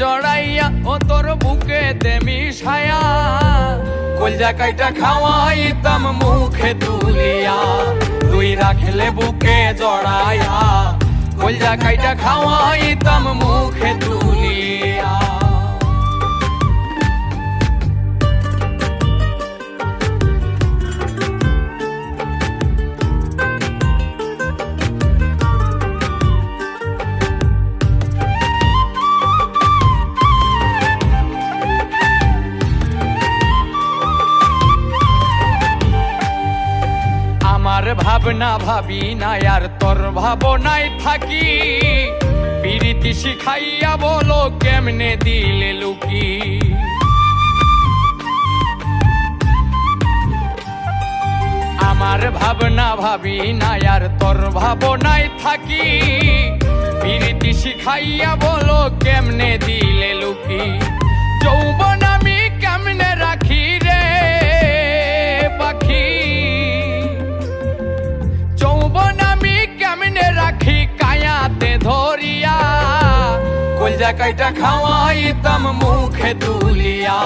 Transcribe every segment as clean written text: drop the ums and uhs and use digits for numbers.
জড়াইয়া ও তোর বুকে দেমি ছায়া কলজা কাইটা খাওয়াইতাম মুখে তুলিয়া তুই রাখলে বুকে জড়াইয়া কলজা কাইটা খাওয়াইতাম মুখে তুলিয়া। ভাবনা ভাবি না আর তোর ভাবনায় থাকি পিরিতি শিখাইয়া বলো কেমনে দিলে লুকি আমার ভাবনা ভাবি না আর তোর ভাবনায় থাকি পিরিতি শিখাইয়া বলো কেমনে দিলে লুকি যৌবন আমি কেমনে রাখি রে পাখি যৌবন আমি কেমনে রাখি কায়াতে ধরিয়া কলজা কাইটা খাওয়াইতাম মুখে তুলিয়া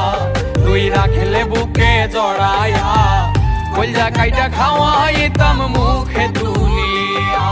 তুই রাখলে বুকে জড়াইয়া কলজা কাইটা খাওয়াইতাম মুখে তুলিয়া।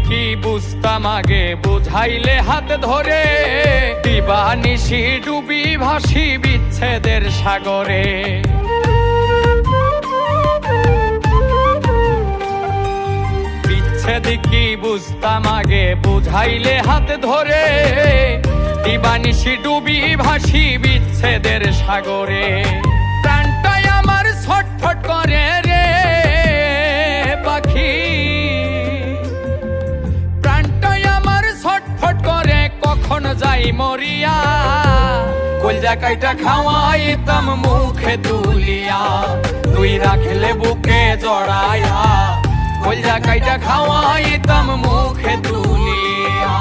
কি বুঝতাম আগে বুঝাইলে হাত ধরে দিবানিশি ডুবি ভাসি বিচ্ছেদের সাগরে বিচ্ছেদ কি বুঝতাম আগে বুঝাইলে হাত ধরে দিবানিশি ডুবি ভাসি বিচ্ছেদের সাগরে প্রাণটাই আমার ছটফট করে রে পাখি কখন যাই মরিয়া কলজা কাইটা খাওয়াইতাম মুখে তুলিয়া তুই রাখলে বুকে জড়াইয়া কলজা কাইটা খাওয়াইতাম মুখে তুলিয়া।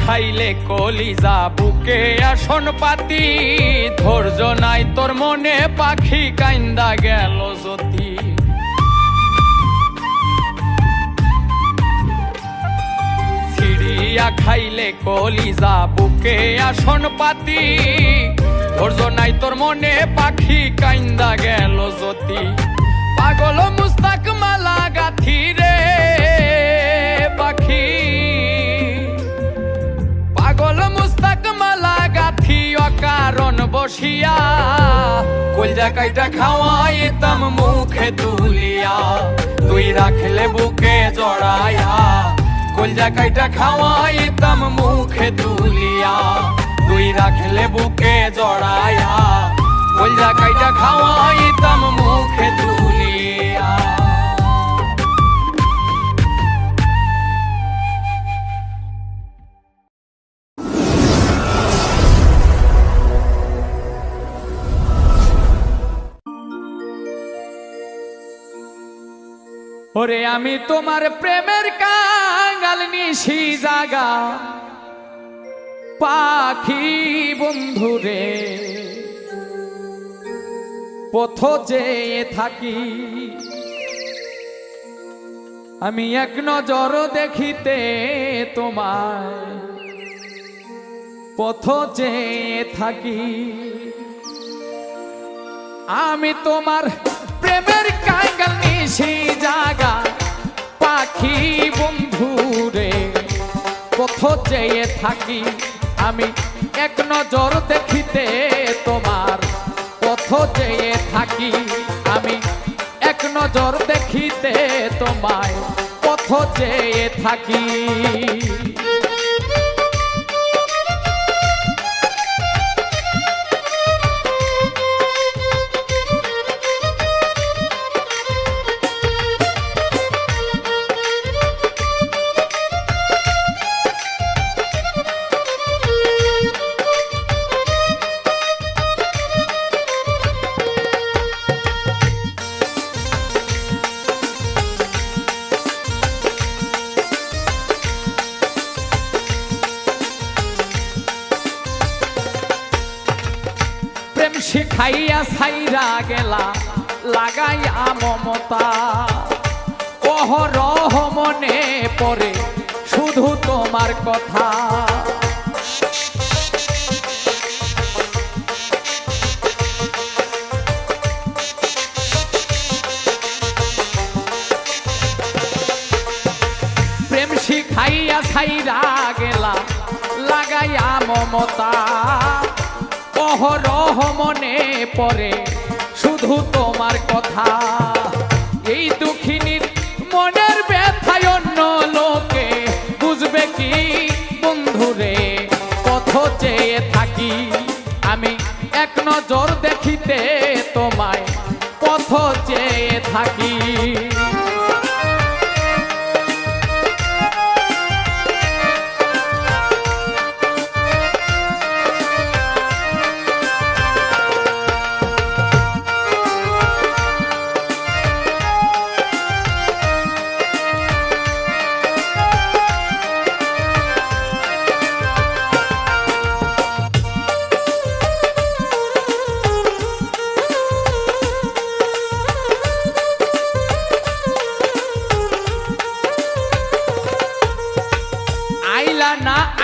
খাইলে কলিজা বুকে আসন পাতি ধৈর্য নাই তোর মনে পাখি কাইন্দা গেল জ্যোতি ছিড়িয়া খাইলে কলিজা বুকে আসন পাতি ধৈর্য নাই তোর মনে পাখি কাইন্দা গেল জ্যোতি পাগল মুস্তাক মালা গাথি রে পাখি পাগল মুস্তাক মালা গাথি অকারণ বসিয়া কলজা কাইটা খাওয়াইতাম মুখে তুলিয়া তুই রাখলে বুকে জড়াইয়া কলজা কাইটা খাওয়াইতাম মুখে তুলিয়া তুই রাখলে বুকে জড়াইয়া কলজা কাইটা খাওয়াইতাম মুখে তুলিয়া। ওরে আমি তোমার প্রেমের কাঙ্গাল নিশি জাগা পাখি বন্ধুরে পথ চেয়ে থাকি আমি এক নজর দেখিতে তোমায় পথ চেয়ে থাকি আমি তোমার প্রেমের কাঙ্গাল নিশি জাগা পাখি বন্ধুরে পথ চেয়ে থাকি আমি এক নজর দেখিতে তোমার পথ চেয়ে থাকি আমি এক নজর দেখিতে তোমায় পথ চেয়ে থাকি। প্রেম শিখাইয়া ছাইরা গেলা লাগাইয়া মমতা, অহরহ মনে পড়ে শুধু তোমার কথা। প্রেম শিখাইয়া ছাইরা গেলা লাগাইয়া মমতা, অহরহ মনে পড়ে শুধু তোমার কথা। এই দুঃখিনীর মনের ব্যথায় অন্য লোকে বুঝবে কি বন্ধুরে, পথ চেয়ে থাকি আমি এক নজর দেখিতে তোমায়, পথ চেয়ে থাকি।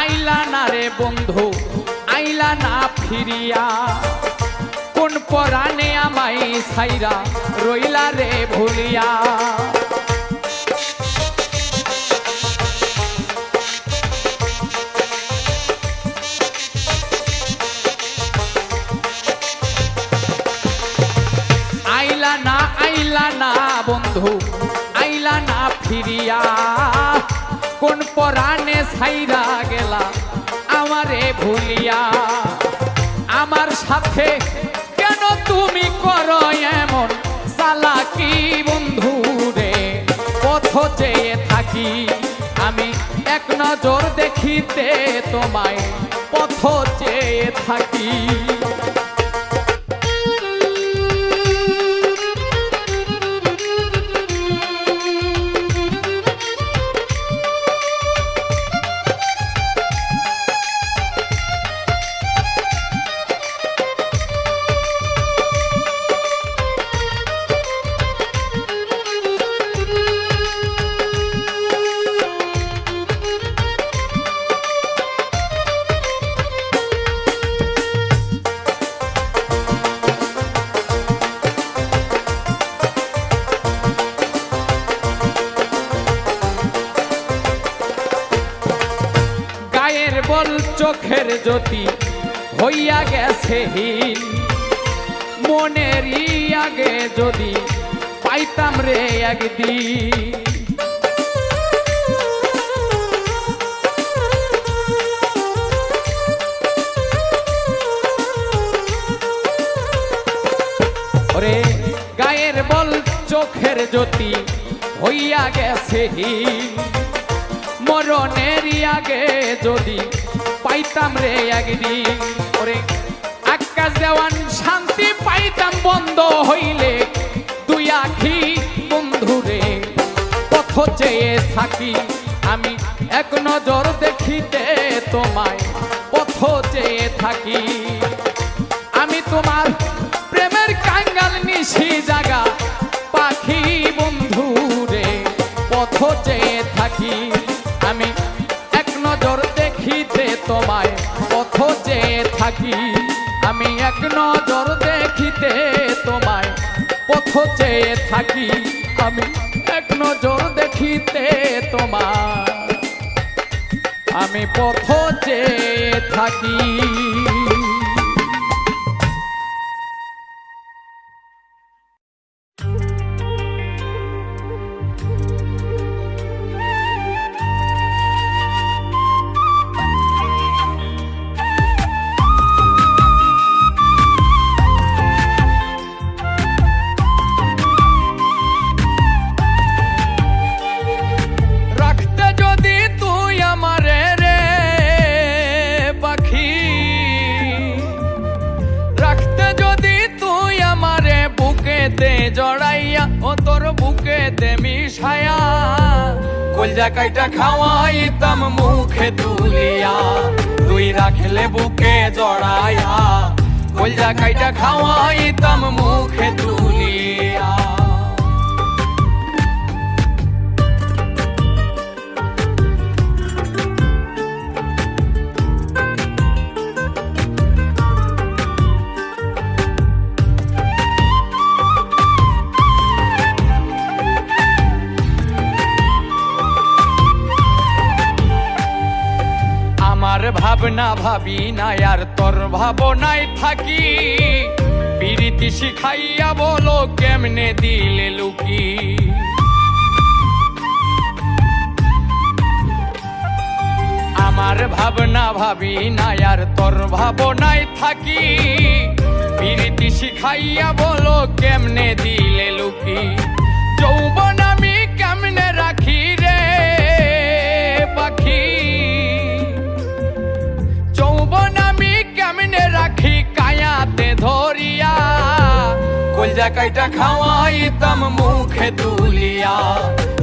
আইলা না রে বন্ধু, আইলা না ফিরিয়া, কোন পরাণে আমায় ছাইরা রইলা রে ভুলিয়া। আইলা না বন্ধু, আইলা না ফিরিয়া, কোন পরাণে ছাইরা গেলা আমারে ভুলিয়া। আমার সাথে কেন তুমি করো এমন চালাকি বন্ধু রে, পথ চেয়ে থাকি আমি এক নজর দেখিতে তোমায়, পথ চেয়ে থাকি। বল চোখের জ্যোতি হইয়া গেছে হীন, মনের আগে যদি পাইতাম রে একদিন। ওরে গায়ের বল চোখের জ্যোতি হইয়া গেছে হীন, মরণের আগে যদি পাইতাম রে একদিন। ওরে আকাশ দেওয়ান শান্তি পাইতাম বন্ধ হইলে দুই আখি বন্ধু রে, পথ চেয়ে থাকি আমি এক নজর দেখিতে তোমায়, পথ চেয়ে থাকি। আমি তোমার প্রেমের কাঙ্গাল নিশি জাগা পাখি বন্ধু রে, পথ চেয়ে থাকি আমি এক নজর দেখিতে তোমায়, পথ চেয়ে থাকি আমি এক নজর দেখিতে তোমায়, পথ চেয়ে থাকি আমি এক নজর দেখিতে তোমায়, আমি পথ চেয়ে থাকি। জড়াইয়া ও তোর বুকেতে মিশায়া, কলজা কাইটা খাওয়াইতাম মুখে তুলিয়া, তুই রাখলে বুকে জড়াইয়া, কলজা কাইটা খাওয়াইতাম মুখে তুলিয়া। আমার ভাবনা ভাবি নাই আর তোর ভাবনায় থাকি, পিরিতি শিখাইয়া বলো কেমনে দিলে লুকি। আমার ভাবনা ভাবি নাই আর তোর ভাবনায় থাকি, পিরিতি শিখাইয়া বলো কেমনে দিলে লুকি। যৌবন আমি কেমনে রাখি রে পাখি, যৌবন আমি কেমনে রাখি কায়াতে ধরিয়া। কলজা কাইটা খাওয়াইতাম মুখে তুলিয়া,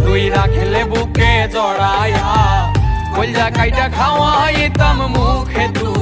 তুই রাখলে বুকে জড়াইয়া। কলজা কাইটা খাওয়াইতাম মুখে তুলিয়া।